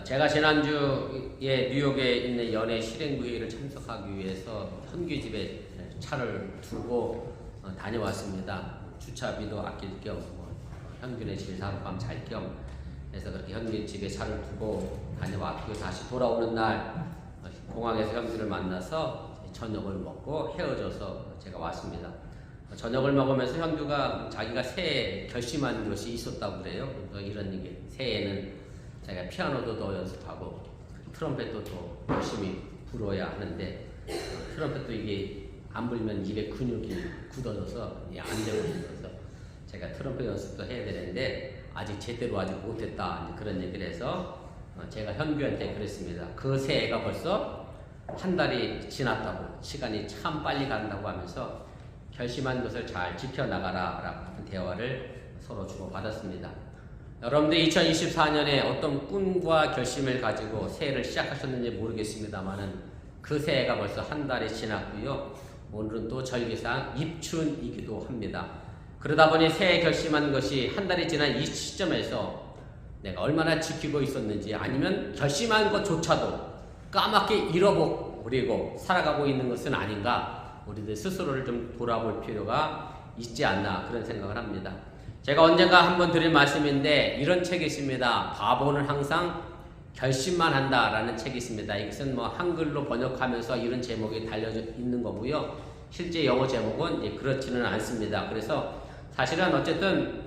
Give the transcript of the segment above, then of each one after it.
제가 지난주에 뉴욕에 있는 연애 실행부회의를 참석하기 위해서 현규 집에 차를 두고 다녀왔습니다. 주차비도 아낄 겸 현규네 집에 하룻밤 잘 겸 해서 그렇게 현규 집에 차를 두고 다녀왔고, 다시 돌아오는 날 공항에서 현규를 만나서 저녁을 먹고 헤어져서 제가 왔습니다. 저녁을 먹으면서 현규가 자기가 새해 결심한 것이 있었다고 그래요. 이런 얘기, 새해에는 자기가 피아노도 더 연습하고 트럼펫도 더 열심히 불어야 하는데, 트럼펫도 이게 안 불면 입에 근육이 굳어져서 안 되거든요. 그래서 제가 트럼펫 연습도 해야 되는데 아직 제대로 아직 못했다, 그런 얘기를 해서 제가 현규한테 그랬습니다. 그 새해가 벌써 한 달이 지났다고, 시간이 참 빨리 간다고 하면서 결심한 것을 잘 지켜나가라 라는 대화를 서로 주고받았습니다. 여러분들 2024년에 어떤 꿈과 결심을 가지고 새해를 시작하셨는지 모르겠습니다만은 그 새해가 벌써 한 달이 지났고요. 오늘은 또 절기상 입춘이기도 합니다. 그러다 보니 새해 결심한 것이 한 달이 지난 이 시점에서 내가 얼마나 지키고 있었는지, 아니면 결심한 것조차도 까맣게 잃어버리고 살아가고 있는 것은 아닌가, 우리들 스스로를 좀 돌아볼 필요가 있지 않나, 그런 생각을 합니다. 제가 언젠가 한번 드린 말씀인데 이런 책이 있습니다. 바보는 항상 결심만 한다 라는 책이 있습니다. 이것은 한글로 번역하면서 이런 제목이 달려져 있는 거고요. 실제 영어 제목은 그렇지는 않습니다. 그래서 사실은 어쨌든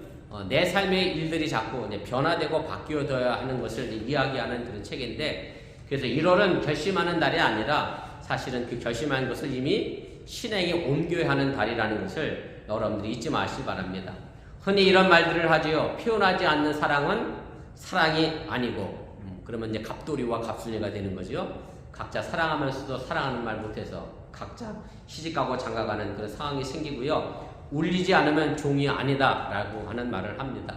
내 삶의 일들이 자꾸 변화되고 바뀌어져야 하는 것을 이야기하는 그런 책인데, 그래서 1월은 결심하는 달이 아니라 사실은 그 결심한 것을 이미 실행에 옮겨야 하는 달이라는 것을 여러분들이 잊지 마시기 바랍니다. 흔히 이런 말들을 하지요. 표현하지 않는 사랑은 사랑이 아니고, 그러면 이제 갑돌이와 갑순이가 되는 거죠. 각자 사랑하면서도 사랑하는 말 못해서 각자 시집가고 장가가는 그런 상황이 생기고요. 울리지 않으면 종이 아니다 라고 하는 말을 합니다.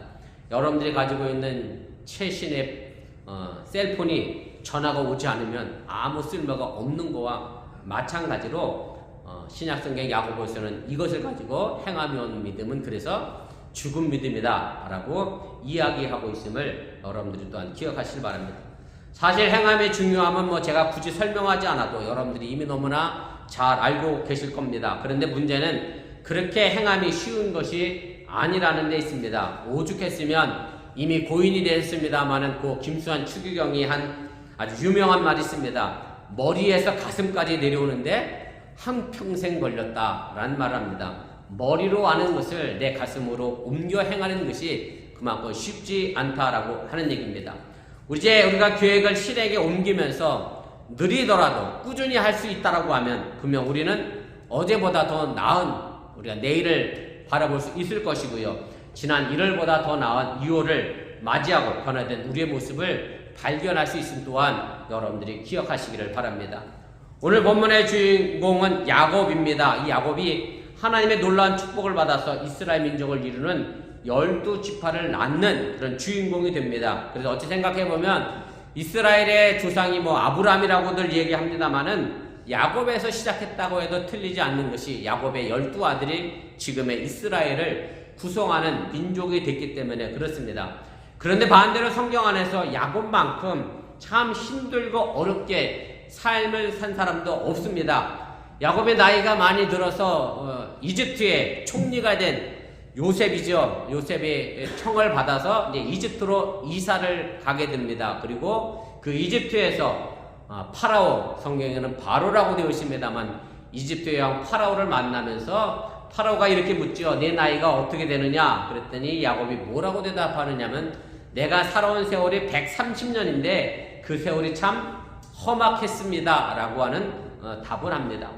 여러분들이 가지고 있는 최신의 셀폰이 전화가 오지 않으면 아무 쓸모가 없는 거와 마찬가지로 신약성경 야고보서는 이것을 가지고 행함이 없는 믿음은 그래서 죽은 믿음이다 라고 이야기하고 있음을 여러분들이 또한 기억하시길 바랍니다. 사실 행함의 중요함은 제가 굳이 설명하지 않아도 여러분들이 이미 너무나 잘 알고 계실 겁니다. 그런데 문제는 그렇게 행함이 쉬운 것이 아니라는 데 있습니다. 오죽했으면 이미 고인이 되었습니다마는 그 김수환 추기경이 한 아주 유명한 말이 있습니다. 머리에서 가슴까지 내려오는데 한평생 걸렸다라는 말을 합니다. 머리로 아는 것을 내 가슴으로 옮겨 행하는 것이 그만큼 쉽지 않다라고 하는 얘기입니다. 우리가 계획을 실행에 옮기면서 느리더라도 꾸준히 할 수 있다라고 하면 그러면 우리는 어제보다 더 나은 우리가 내일을 바라볼 수 있을 것이고요. 지난 1월보다 더 나은 2월을 맞이하고 변화된 우리의 모습을 발견할 수 있음 또한 여러분들이 기억하시기를 바랍니다. 오늘 본문의 주인공은 야곱입니다. 이 야곱이 하나님의 놀라운 축복을 받아서 이스라엘 민족을 이루는 12지파를 낳는 그런 주인공이 됩니다. 그래서 어찌 생각해보면 이스라엘의 조상이 아브라함이라고들 얘기합니다만은 야곱에서 시작했다고 해도 틀리지 않는 것이 야곱의 12아들이 지금의 이스라엘을 구성하는 민족이 됐기 때문에 그렇습니다. 그런데 반대로 성경 안에서 야곱만큼 참 힘들고 어렵게 삶을 산 사람도 없습니다. 야곱의 나이가 많이 들어서 이집트의 총리가 된 요셉이죠. 요셉의 청을 받아서 이제 이집트로 이사를 가게 됩니다. 그리고 그 이집트에서 파라오, 성경에는 바로라고 되어 있습니다만 이집트의 왕 파라오를 만나면서 파라오가 이렇게 묻죠. 내 나이가 어떻게 되느냐? 그랬더니 야곱이 뭐라고 대답하느냐면 내가 살아온 세월이 130년인데 그 세월이 참 험악했습니다 라고 하는 답을 합니다.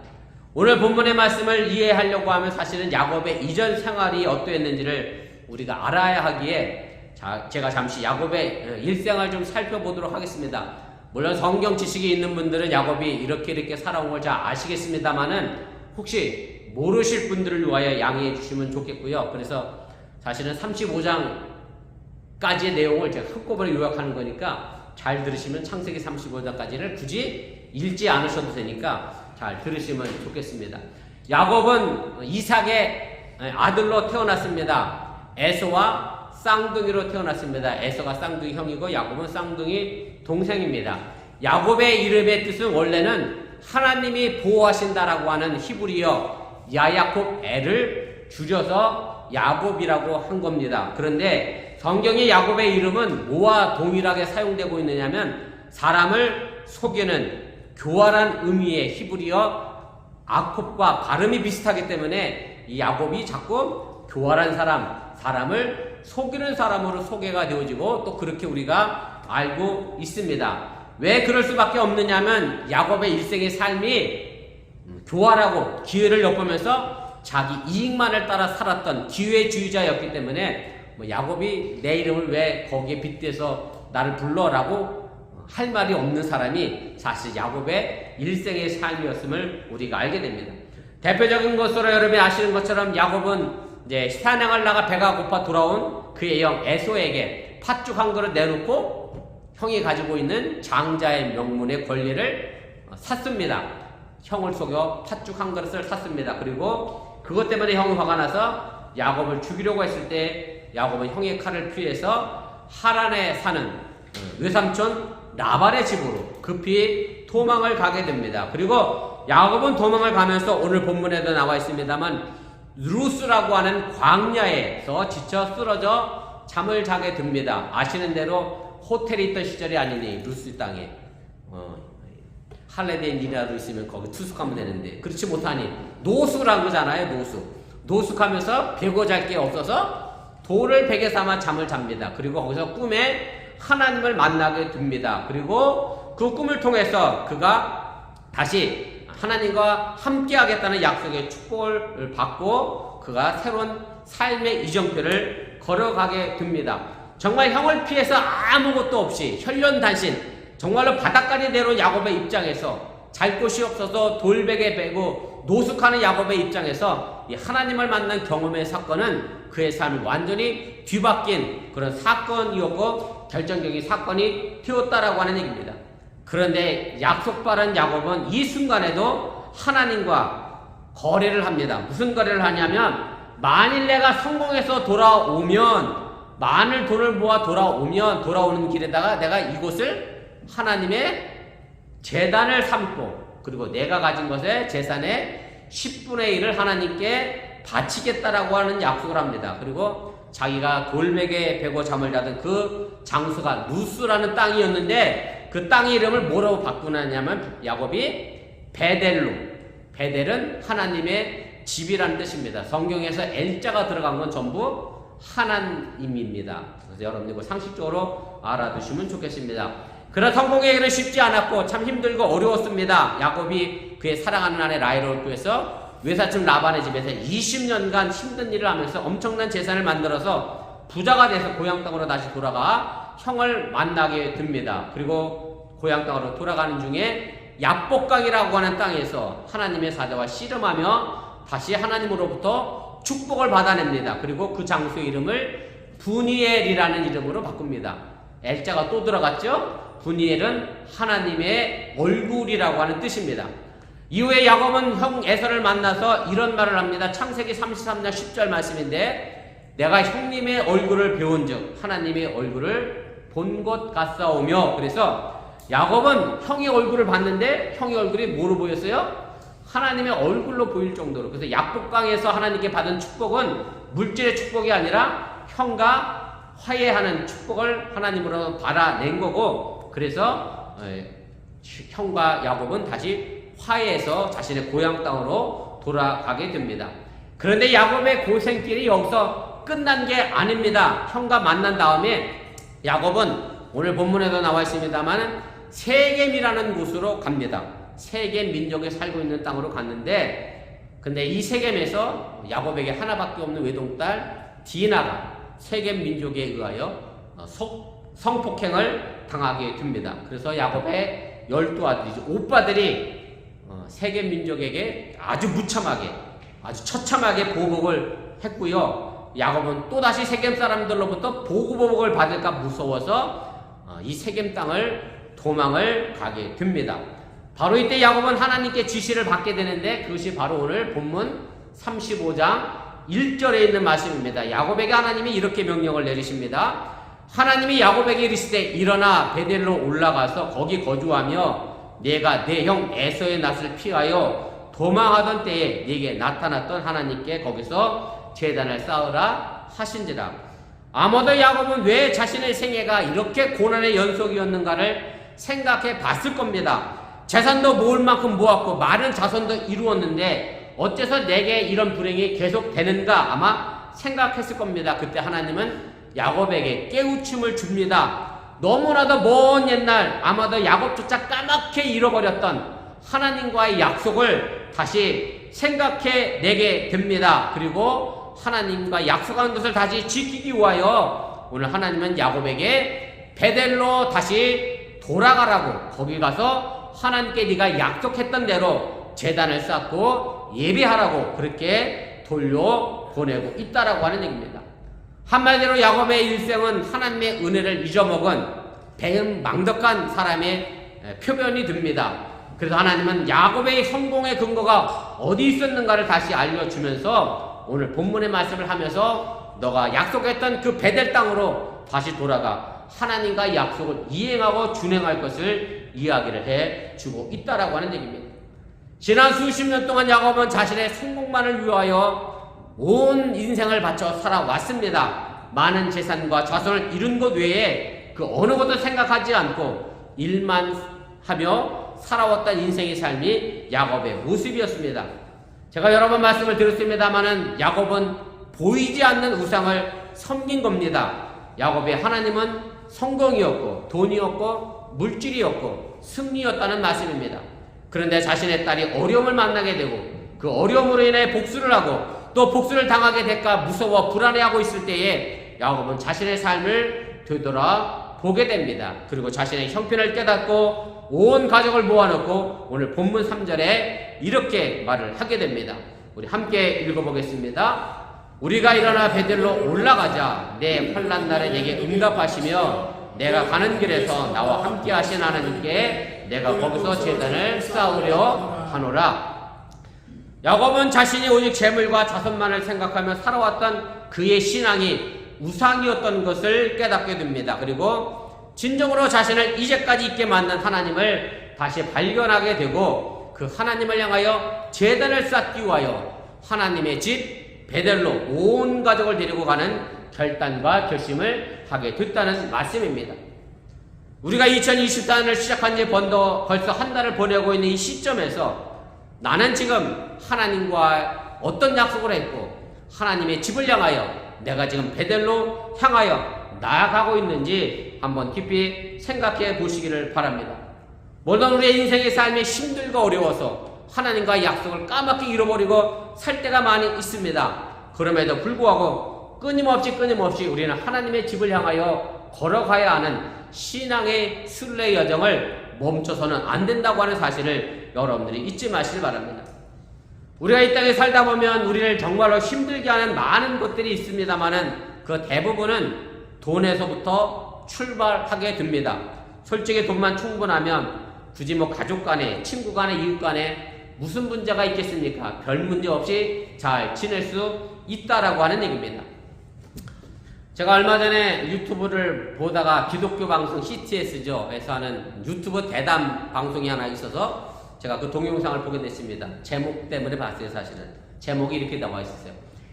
오늘 본문의 말씀을 이해하려고 하면 사실은 야곱의 이전 생활이 어떠했는지를 우리가 알아야 하기에 제가 잠시 야곱의 일생을 좀 살펴보도록 하겠습니다. 물론 성경 지식이 있는 분들은 야곱이 이렇게 살아온 걸 잘 아시겠습니다만은 혹시 모르실 분들을 위하여 양해해 주시면 좋겠고요. 그래서 사실은 35장까지의 내용을 제가 한꺼번에 요약하는 거니까 잘 들으시면 창세기 35장까지를 굳이 읽지 않으셔도 되니까 잘 들으시면 좋겠습니다. 야곱은 이삭의 아들로 태어났습니다. 에서와 쌍둥이로 태어났습니다. 에서가 쌍둥이 형이고 야곱은 쌍둥이 동생입니다. 야곱의 이름의 뜻은 원래는 하나님이 보호하신다라고 하는 히브리어 야야콥 엘을 줄여서 야곱이라고 한 겁니다. 그런데 성경의 야곱의 이름은 뭐와 동일하게 사용되고 있느냐면 사람을 속이는 교활한 의미의 히브리어 아콥과 발음이 비슷하기 때문에 이 야곱이 자꾸 교활한 사람, 사람을 속이는 사람으로 소개가 되어지고 또 그렇게 우리가 알고 있습니다. 왜 그럴 수밖에 없느냐면 야곱의 일생의 삶이 교활하고 기회를 엿보면서 자기 이익만을 따라 살았던 기회주의자였기 때문에 야곱이 내 이름을 왜 거기에 빗대서 나를 불러라고 할 말이 없는 사람이 사실 야곱의 일생의 삶이었음을 우리가 알게 됩니다. 대표적인 것으로 여러분이 아시는 것처럼 야곱은 이제 사냥을 나가 배가 고파 돌아온 그의 형 에서에게 팥죽 한 그릇 내놓고 형이 가지고 있는 장자의 명문의 권리를 샀습니다. 형을 속여 팥죽 한 그릇을 샀습니다. 그리고 그것 때문에 형이 화가 나서 야곱을 죽이려고 했을 때 야곱은 형의 칼을 피해서 하란에 사는 외삼촌 라반의 집으로 급히 도망을 가게 됩니다. 그리고 야곱은 도망을 가면서 오늘 본문에도 나와 있습니다만 루스라고 하는 광야에서 지쳐 쓰러져 잠을 자게 됩니다. 아시는 대로 호텔이 있던 시절이 아니니 루스 땅에 할레데인이라도 있으면 거기 투숙하면 되는데 그렇지 못하니 노숙을 거잖아요. 노숙하면서 베고 잘 게 없어서 돌을 베개 삼아 잠을 잡니다. 그리고 거기서 꿈에 하나님을 만나게 됩니다. 그리고 그 꿈을 통해서 그가 다시 하나님과 함께 하겠다는 약속의 축복을 받고 그가 새로운 삶의 이정표를 걸어가게 됩니다. 정말 형을 피해서 아무것도 없이 혈련단신 정말로 바닷가리 내려온 야곱의 입장에서 잘 곳이 없어서 돌베개 베고 노숙하는 야곱의 입장에서 이 하나님을 만난 경험의 사건은 그의 삶을 완전히 뒤바뀐 그런 사건이었고 결정적인 사건이 되었다라고 하는 얘기입니다. 그런데 약속받은 야곱은 이 순간에도 하나님과 거래를 합니다. 무슨 거래를 하냐면 만일 내가 성공해서 돌아오면 많은 돈을 모아 돌아오면 돌아오는 길에다가 내가 이곳을 하나님의 제단을 삼고 그리고 내가 가진 것의 재산의 10분의 1을 하나님께 바치겠다라고 하는 약속을 합니다. 그리고 자기가 돌베개에 베고 잠을 자던 그 장소가 루스라는 땅이었는데 그 땅의 이름을 뭐라고 바꾸느냐면 야곱이 베델로, 베델은 하나님의 집이라는 뜻입니다. 성경에서 L자가 들어간 건 전부 하나님입니다. 그래서 여러분들 상식적으로 알아두시면 좋겠습니다. 그러나 성공의 길은 쉽지 않았고 참 힘들고 어려웠습니다. 야곱이 그의 사랑하는 아내 라헬을 구해서 외사촌 라반의 집에서 20년간 힘든 일을 하면서 엄청난 재산을 만들어서 부자가 돼서 고향 땅으로 다시 돌아가 형을 만나게 됩니다. 그리고 고향 땅으로 돌아가는 중에 야복강이라고 하는 땅에서 하나님의 사자와 씨름하며 다시 하나님으로부터 축복을 받아냅니다. 그리고 그 장소의 이름을 브니엘이라는 이름으로 바꿉니다. L자가 또 들어갔죠? 브니엘은 하나님의 얼굴이라고 하는 뜻입니다. 이후에 야곱은 형 에서를 만나서 이런 말을 합니다. 창세기 33장 10절 말씀인데 내가 형님의 얼굴을 배운 즉 하나님의 얼굴을 본 것 같사오며 그래서 야곱은 형의 얼굴을 봤는데 형의 얼굴이 뭐로 보였어요? 하나님의 얼굴로 보일 정도로. 그래서 약복강에서 하나님께 받은 축복은 물질의 축복이 아니라 형과 화해하는 축복을 하나님으로 받아낸 거고 그래서 형과 야곱은 다시 화해해서 자신의 고향 땅으로 돌아가게 됩니다. 그런데 야곱의 고생길이 여기서 끝난 게 아닙니다. 형과 만난 다음에 야곱은 오늘 본문에도 나와 있습니다만 세겜이라는 곳으로 갑니다. 세겜 민족이 살고 있는 땅으로 갔는데 근데 이 세겜에서 야곱에게 하나밖에 없는 외동딸 디나가 세겜 민족에 의하여 성폭행을 당하게 됩니다. 그래서 야곱의 12아들이죠. 오빠들이 세겜 민족에게 아주 무참하게 아주 처참하게 보복을 했고요. 야곱은 또다시 세겜 사람들로부터 보복을 받을까 무서워서 이 세겜 땅을 도망을 가게 됩니다. 바로 이때 야곱은 하나님께 지시를 받게 되는데 그것이 바로 오늘 본문 35장 1절에 있는 말씀입니다. 야곱에게 하나님이 이렇게 명령을 내리십니다. 하나님이 야곱에게 이르시되 일어나 베델로 올라가서 거기 거주하며 내가 내 형 에서의 낯을 피하여 도망하던 때에 네게 나타났던 하나님께 거기서 제단을 쌓으라 하신지라. 아마도 야곱은 왜 자신의 생애가 이렇게 고난의 연속이었는가를 생각해 봤을 겁니다. 재산도 모을 만큼 모았고 많은 자손도 이루었는데 어째서 내게 이런 불행이 계속 되는가 아마 생각했을 겁니다. 그때 하나님은 야곱에게 깨우침을 줍니다. 너무나도 먼 옛날 아마도 야곱조차 까맣게 잃어버렸던 하나님과의 약속을 다시 생각해 내게 됩니다. 그리고 하나님과 약속한 것을 다시 지키기 위하여 오늘 하나님은 야곱에게 베델로 다시 돌아가라고, 거기 가서 하나님께 네가 약속했던 대로 제단을 쌓고 예배하라고 그렇게 돌려보내고 있다라고 하는 얘기입니다. 한마디로 야곱의 일생은 하나님의 은혜를 잊어먹은 배은망덕한 사람의 표변이 됩니다. 그래서 하나님은 야곱의 성공의 근거가 어디 있었는가를 다시 알려주면서 오늘 본문의 말씀을 하면서 너가 약속했던 그 베델 땅으로 다시 돌아가 하나님과 약속을 이행하고 준행할 것을 이야기를 해주고 있다라고 하는 얘기입니다. 지난 수십 년 동안 야곱은 자신의 성공만을 위하여 온 인생을 바쳐 살아왔습니다. 많은 재산과 자손을 이룬 것 외에 그 어느 것도 생각하지 않고 일만 하며 살아왔던 인생의 삶이 야곱의 모습이었습니다. 제가 여러 번 말씀을 드렸습니다마는 야곱은 보이지 않는 우상을 섬긴 겁니다. 야곱의 하나님은 성공이었고 돈이었고 물질이었고 승리였다는 말씀입니다. 그런데 자신의 딸이 어려움을 만나게 되고 그 어려움으로 인해 복수를 하고 또 복수를 당하게 될까 무서워 불안해하고 있을 때에 야곱은 자신의 삶을 되돌아보게 됩니다. 그리고 자신의 형편을 깨닫고 온 가족을 모아놓고 오늘 본문 3절에 이렇게 말을 하게 됩니다. 우리 함께 읽어보겠습니다. 우리가 일어나 베델로 올라가자. 내 환난 날에 내게 응답하시며 내가 가는 길에서 나와 함께 하신 하나님께 내가 거기서 제단을 쌓으려 하노라. 야곱은 자신이 오직 재물과 자손만을 생각하며 살아왔던 그의 신앙이 우상이었던 것을 깨닫게 됩니다. 그리고 진정으로 자신을 이제까지 있게 만든 하나님을 다시 발견하게 되고 그 하나님을 향하여 제단을 쌓기 위하여 하나님의 집 베델로 온 가족을 데리고 가는 결단과 결심을 하게 됐다는 말씀입니다. 우리가 2024년을 시작한 지 벌써 한 달을 보내고 있는 이 시점에서 나는 지금 하나님과 어떤 약속을 했고 하나님의 집을 향하여 내가 지금 베델로 향하여 나아가고 있는지 한번 깊이 생각해 보시기를 바랍니다. 물론 우리의 인생의 삶이 힘들고 어려워서 하나님과의 약속을 까맣게 잃어버리고 살 때가 많이 있습니다. 그럼에도 불구하고 끊임없이 우리는 하나님의 집을 향하여 걸어가야 하는 신앙의 순례 여정을 멈춰서는 안 된다고 하는 사실을 여러분들이 잊지 마시길 바랍니다. 우리가 이 땅에 살다 보면 우리를 정말로 힘들게 하는 많은 것들이 있습니다만은 그 대부분은 돈에서부터 출발하게 됩니다. 솔직히 돈만 충분하면 굳이 가족 간에, 친구 간에, 이웃 간에 무슨 문제가 있겠습니까? 별 문제 없이 잘 지낼 수 있다라고 하는 얘기입니다. 제가 얼마 전에 유튜브를 보다가 기독교 방송 CTS죠. 에서 하는 유튜브 대담 방송이 하나 있어서 제가 그 동영상을 보게 됐습니다. 제목 때문에 봤어요, 사실은. 제목이 이렇게 나와 있었어요.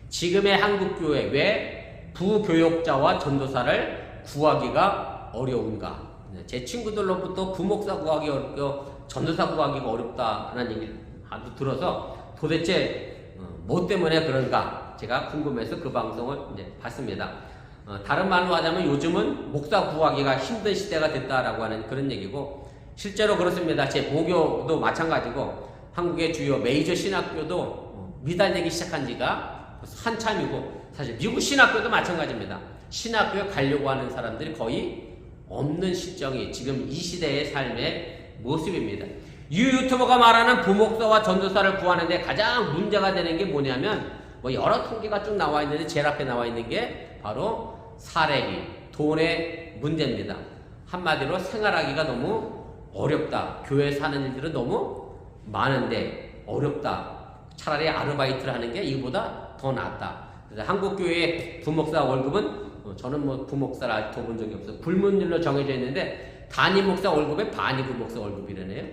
지금의 한국교회 왜 부교역자와 전도사를 구하기가 어려운가? 제 친구들로부터 부목사 구하기 어렵고 전도사 구하기가 어렵다는 얘기를 아주 들어서 도대체 뭐 때문에 그런가? 제가 궁금해서 그 방송을 이제 봤습니다. 다른 말로 하자면 요즘은 목사 구하기가 힘든 시대가 됐다라고 하는 그런 얘기고 실제로 그렇습니다. 제 모교도 마찬가지고 한국의 주요 메이저 신학교도 미달되기 시작한 지가 한참이고 사실 미국 신학교도 마찬가지입니다. 신학교에 가려고 하는 사람들이 거의 없는 실정이 지금 이 시대의 삶의 모습입니다. 유튜버가 말하는 부목사와 전도사를 구하는데 가장 문제가 되는 게 뭐냐면 여러 통계가 쭉 나와 있는데 제일 앞에 나와 있는 게 바로 사례비, 돈의 문제입니다. 한마디로 생활하기가 너무 어렵다. 교회 사는 일들은 너무 많은데 어렵다. 차라리 아르바이트를 하는 게 이거보다 더 낫다. 그래서 한국 교회 부목사 월급은 저는 뭐 부목사를 아직 둬본 적이 없어요. 불문율로 정해져 있는데 단임 목사 월급의 반이 부목사 월급이라네요.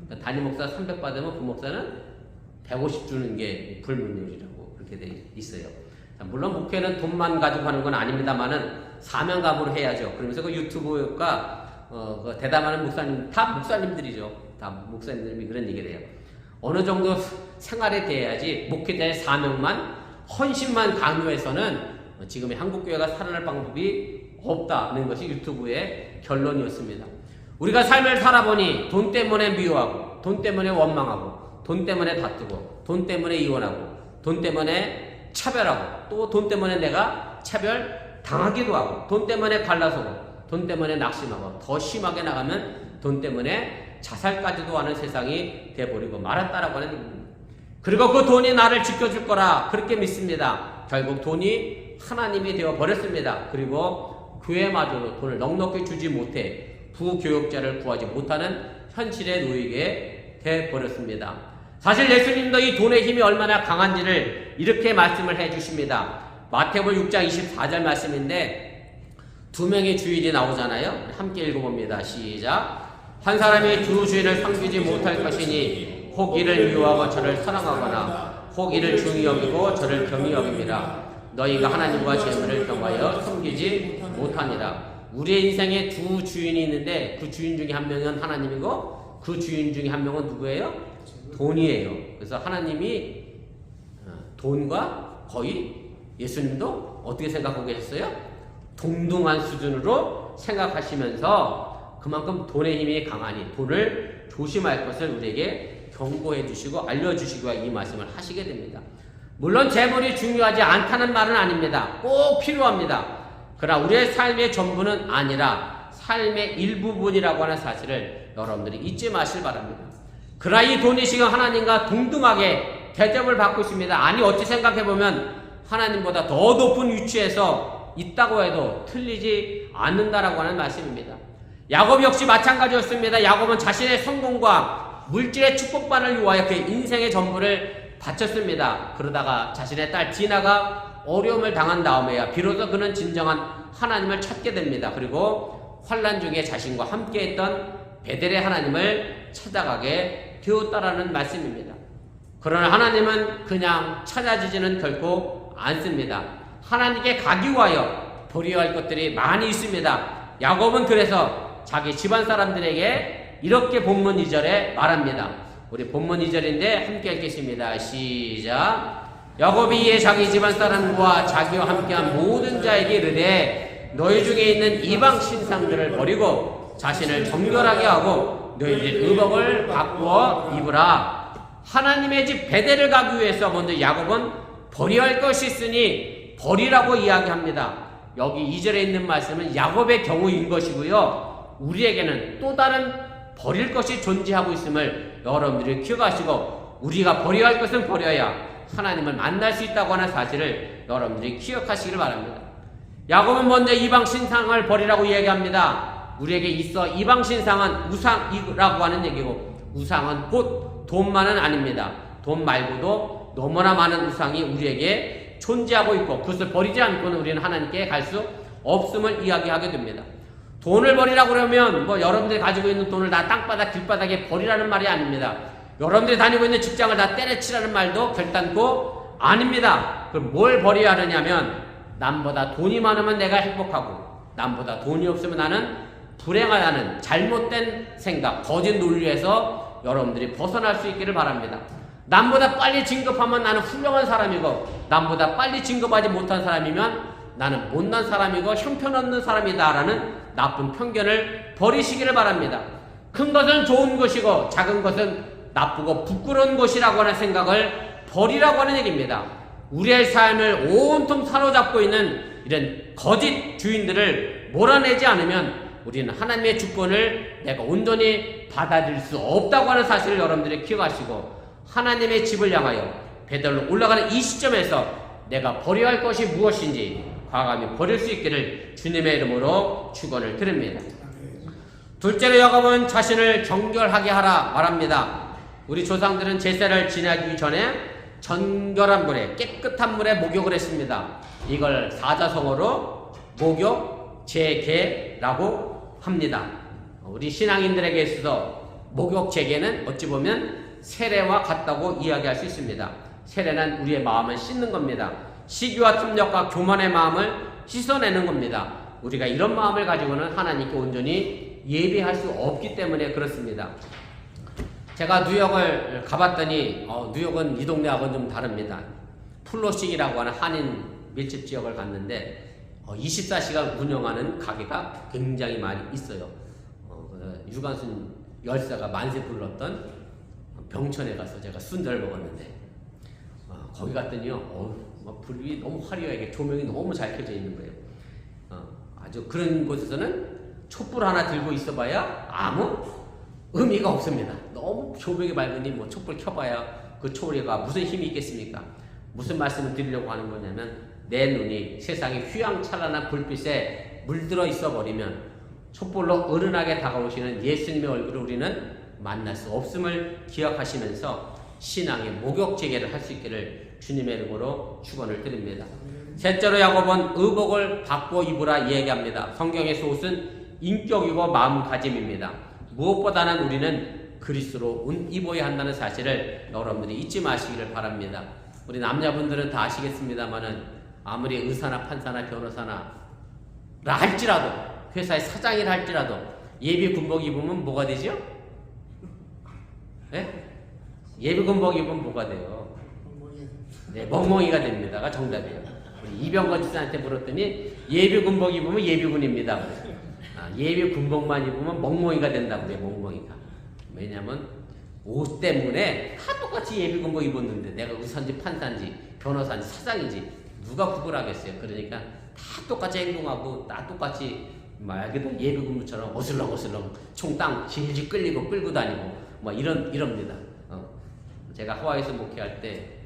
그러니까 단임 목사 300 받으면 부목사는 150 주는 게 불문율이라고 그렇게 돼 있어요. 자, 물론 목회는 돈만 가지고 하는 건 아닙니다만은 사명감으로 해야죠. 그러면서 그 유튜브가 그 대담하는 목사님 다 목사님들이죠. 다 목사님들이 그런 얘기를 해요. 어느 정도 생활에 대해야지 목회자의 사명만 헌신만 강요해서는 지금의 한국교회가 살아날 방법이 없다는 것이 유튜브의 결론이었습니다. 우리가 삶을 살아보니 돈 때문에 미워하고 돈 때문에 원망하고 돈 때문에 다투고 돈 때문에 이혼하고 돈 때문에 차별하고 또 돈 때문에 내가 차별 당하기도 하고 돈 때문에 갈라서고 돈 때문에 낙심하고 더 심하게 나가면 돈 때문에 자살까지도 하는 세상이 돼버리고 말았다라고 하는 얘기입니다. 그리고 그 돈이 나를 지켜줄 거라 그렇게 믿습니다. 결국 돈이 하나님이 되어 버렸습니다. 그리고 교회마저도 돈을 넉넉히 주지 못해 부교육자를 구하지 못하는 현실에 놓이게 돼 버렸습니다. 사실 예수님도 이 돈의 힘이 얼마나 강한지를 이렇게 말씀을 해 주십니다. 마태복음 6장 24절 말씀인데 두 명의 주인이 나오잖아요. 함께 읽어봅니다. 시작. 한 사람이 두 주인을 섬기지 못할 것이니 혹 이를 미워하고 저를 사랑하거나 혹 이를 중히 여기고 저를 경히 여깁니다. 너희가 하나님과 재물을 경하여 섬기지 못하니라. 우리의 인생에 두 주인이 있는데 그 주인 중에 한 명은 하나님이고 그 주인 중에 한 명은 누구예요? 돈이에요. 그래서 하나님이 돈과 거의 예수님도 어떻게 생각하고 계셨어요? 동등한 수준으로 생각하시면서 그만큼 돈의 힘이 강하니 돈을 조심할 것을 우리에게 경고해 주시고 알려주시고 이 말씀을 하시게 됩니다. 물론 재물이 중요하지 않다는 말은 아닙니다. 꼭 필요합니다. 그러나 우리의 삶의 전부는 아니라 삶의 일부분이라고 하는 사실을 여러분들이 잊지 마시길 바랍니다. 그러나 이 돈이 지금 하나님과 동등하게 대접을 받고 있습니다. 아니 어찌 생각해보면 하나님보다 더 높은 위치에서 있다고 해도 틀리지 않는다라고 하는 말씀입니다. 야곱 역시 마찬가지였습니다. 야곱은 자신의 성공과 물질의 축복만을 위하여 그의 인생의 전부를 바쳤습니다. 그러다가 자신의 딸 디나가 어려움을 당한 다음에야 비로소 그는 진정한 하나님을 찾게 됩니다. 그리고 환난 중에 자신과 함께했던 베델의 하나님을 찾아가게 되었다라는 말씀입니다. 그러나 하나님은 그냥 찾아지지는 결코 않습니다. 하나님께 가기 위하여 버려야 할 것들이 많이 있습니다. 야곱은 그래서 자기 집안 사람들에게 이렇게 본문 2절에 말합니다. 우리 본문 2절인데 함께 읽겠습니다. 시작. 야곱이 이에 자기 집안 사람과 자기와 함께한 모든 자에게 이르되 너희 중에 있는 이방 신상들을 버리고 자신을 정결하게 하고 너희들 의복을 바꾸어 입으라. 하나님의 집 베델을 가기 위해서 먼저 야곱은 버려야 할 것이 있으니 버리라고 이야기합니다. 여기 2절에 있는 말씀은 야곱의 경우인 것이고요. 우리에게는 또 다른 버릴 것이 존재하고 있음을 여러분들이 기억하시고 우리가 버려야 할 것은 버려야 하나님을 만날 수 있다고 하는 사실을 여러분들이 기억하시기를 바랍니다. 야곱은 먼저 이방 신상을 버리라고 이야기합니다. 우리에게 있어 이방 신상은 우상이라고 하는 얘기고 우상은 곧 돈만은 아닙니다. 돈 말고도 너무나 많은 우상이 우리에게 존재하고 있고 그것을 버리지 않고는 우리는 하나님께 갈 수 없음을 이야기하게 됩니다. 돈을 버리라고 그러면 뭐 여러분들이 가지고 있는 돈을 다 땅바닥 길바닥에 버리라는 말이 아닙니다. 여러분들이 다니고 있는 직장을 다 때려치라는 말도 결단코 아닙니다. 그럼 뭘 버려야 하느냐면 남보다 돈이 많으면 내가 행복하고 남보다 돈이 없으면 나는 불행하다는 잘못된 생각, 거짓 논리에서 여러분들이 벗어날 수 있기를 바랍니다. 남보다 빨리 진급하면 나는 훌륭한 사람이고 남보다 빨리 진급하지 못한 사람이면 나는 못난 사람이고 형편없는 사람이다 라는 나쁜 편견을 버리시기를 바랍니다. 큰 것은 좋은 것이고 작은 것은 나쁘고 부끄러운 것이라고 하는 생각을 버리라고 하는 얘기입니다. 우리의 삶을 온통 사로잡고 있는 이런 거짓 주인들을 몰아내지 않으면 우리는 하나님의 주권을 내가 온전히 받아들일 수 없다고 하는 사실을 여러분들이 기억하시고 하나님의 집을 향하여 베델로 올라가는 이 시점에서 내가 버려야 할 것이 무엇인지 과감히 버릴 수 있기를 주님의 이름으로 축원을 드립니다. 둘째로 야곱은 자신을 정결하게 하라 말합니다. 우리 조상들은 제사를 지내기 전에 정결한 물에 깨끗한 물에 목욕을 했습니다. 이걸 사자성어로 목욕 재개라고 합니다. 우리 신앙인들에게 있어서 목욕 재개는 어찌 보면 세례와 같다고 이야기할 수 있습니다. 세례는 우리의 마음을 씻는 겁니다. 시기와 탐욕과 교만의 마음을 씻어내는 겁니다. 우리가 이런 마음을 가지고는 하나님께 온전히 예배할 수 없기 때문에 그렇습니다. 제가 뉴욕을 가봤더니 뉴욕은 이 동네하고는 좀 다릅니다. 플로식이라고 하는 한인 밀집 지역을 갔는데 24시간 운영하는 가게가 굉장히 많이 있어요. 유관순 열사가 만세 불렀던 병천에 가서 제가 순대를 먹었는데 거기 갔더니요 불이 너무 화려하게 조명이 너무 잘 켜져 있는 거예요. 아주 그런 곳에서는 촛불 하나 들고 있어봐야 아무 의미가 없습니다. 너무 조명이 밝으니 뭐 촛불 켜봐야 그 초리가 무슨 힘이 있겠습니까? 무슨 말씀을 드리려고 하는 거냐면 내 눈이 세상의 휘황찬란한 불빛에 물들어 있어 버리면 촛불로 은은하게 다가오시는 예수님의 얼굴을 우리는 만날 수 없음을 기억하시면서 신앙의 목욕 재개를 할 수 있기를 주님의 이름으로 축원을 드립니다. 셋째로 야곱은 의복을 받고 입으라 얘기합니다. 성경에서 옷은 인격이고 마음가짐입니다. 무엇보다는 우리는 그리스도로 옷 입어야 한다는 사실을 여러분들이 잊지 마시기를 바랍니다. 우리 남자분들은 다 아시겠습니다만은 아무리 의사나 판사나 변호사나 할지라도 회사의 사장이라 할지라도 예비 군복 입으면 뭐가 되죠? 네? 예비 군복 입으면 뭐가 돼요? 네, 멍멍이가 됩니다가 정답이에요. 우리 이병건 지사한테 물었더니 예비 군복 입으면 예비군입니다. 예비 군복만 입으면 멍멍이가 된다고 그래요. 멍멍이가. 왜냐면 옷 때문에 다 똑같이 예비 군복 입었는데 내가 의사인지 판사인지 변호사인지 사장인지 누가 구분하겠어요. 그러니까 다 똑같이 행동하고 다 똑같이 말 그대로 예비 군무처럼 어슬렁어슬렁 총땅 질질 끌고 다니고 뭐 이럽니다. 제가 하와이에서 목회할 때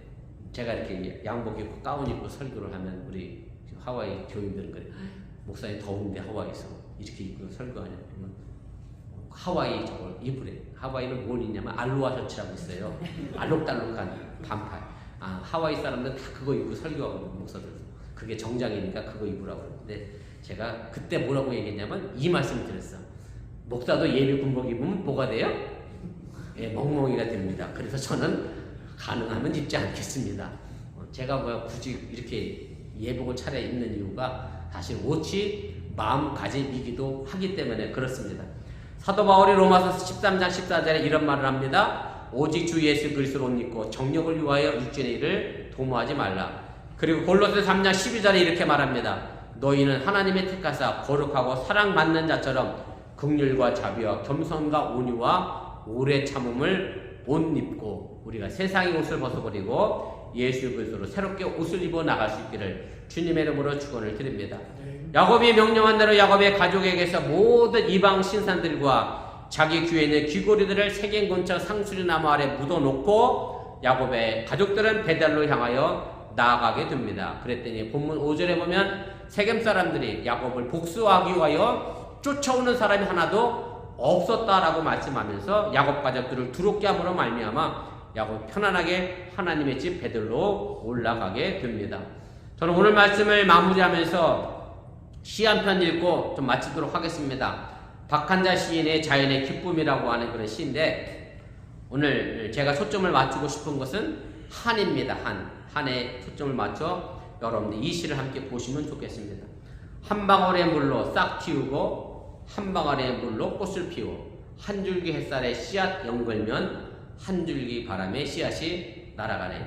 제가 이렇게 양복 입고 가운 입고 설교를 하면 우리 하와이 교인들은 그래. 목사님 더운데 하와이에서 이렇게 입고 설교하냐. 하와이 저걸 입으래. 하와이는 뭘 입냐면 알로하 셔츠라고 있어요. 알록달록한 반팔. 하와이 사람들 다 그거 입고 설교하고 목사들. 그게 정장이니까 그거 입으라고 그러는데 제가 그때 뭐라고 얘기했냐면 이 말씀을 드렸어. 목사도 예비 군복 입으면 뭐가 돼요? 예, 멍멍이가 됩니다. 그래서 저는 가능하면 입지 않겠습니다. 제가 뭐 굳이 이렇게 예복을 차려 입는 이유가 사실 옷이 마음가짐이기도 하기 때문에 그렇습니다. 사도 바울이 로마서 13장 14절에 이런 말을 합니다. 오직 주 예수 그리스도를 옷 입고 정욕을 위하여 육신의 일을 도모하지 말라. 그리고 골로새 3장 12절에 이렇게 말합니다. 너희는 하나님의 택하사 거룩하고 사랑받는 자처럼 긍휼과 자비와 겸손과 온유와 오래 참음을 옷 입고 우리가 세상의 옷을 벗어버리고 예수 그리스도로 새롭게 옷을 입어 나갈 수 있기를 주님의 이름으로 축원을 드립니다. 야곱이 명령한 대로 야곱의 가족에게서 모든 이방 신산들과 자기 귀에 있는 귀고리들을 세겜 근처 상수리 나무 아래 묻어놓고 야곱의 가족들은 베델로 향하여 나아가게 됩니다. 그랬더니 본문 5절에 보면 세겜 사람들이 야곱을 복수하기 위하여 쫓아오는 사람이 하나도 없었다라고 말씀하면서 야곱 가족들을 두렵게 함으로 말미암아 야곱이 편안하게 하나님의 집 베들로 올라가게 됩니다. 저는 오늘 말씀을 마무리하면서 시 한 편 읽고 좀 마치도록 하겠습니다. 박한자 시인의 자연의 기쁨이라고 하는 그런 시인데 오늘 제가 초점을 맞추고 싶은 것은 한입니다. 한에 초점을 맞춰 여러분들 이 시를 함께 보시면 좋겠습니다. 한 방울의 물로 싹 틔우고 한 방울의 물로 꽃을 피워 한 줄기 햇살에 씨앗 연걸면 한 줄기 바람에 씨앗이 날아가네.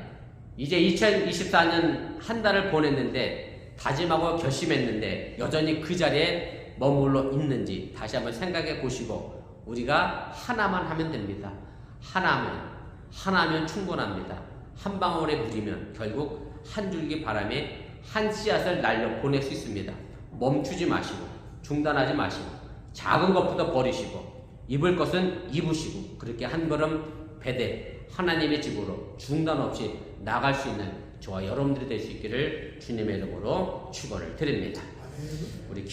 이제 2024년 한 달을 보냈는데 다짐하고 결심했는데 여전히 그 자리에 머물러 있는지 다시 한번 생각해 보시고 우리가 하나만 하면 됩니다. 하나면 충분합니다. 한 방울의 물이면 결국 한 줄기 바람에 한 씨앗을 날려 보낼 수 있습니다. 멈추지 마시고 중단하지 마시고 작은 것부터 버리시고 입을 것은 입으시고 그렇게 한 걸음 배대 하나님의 집으로 중단 없이 나갈 수 있는 저와 여러분들이 될 수 있기를 주님의 이름으로 축원을 드립니다. 우리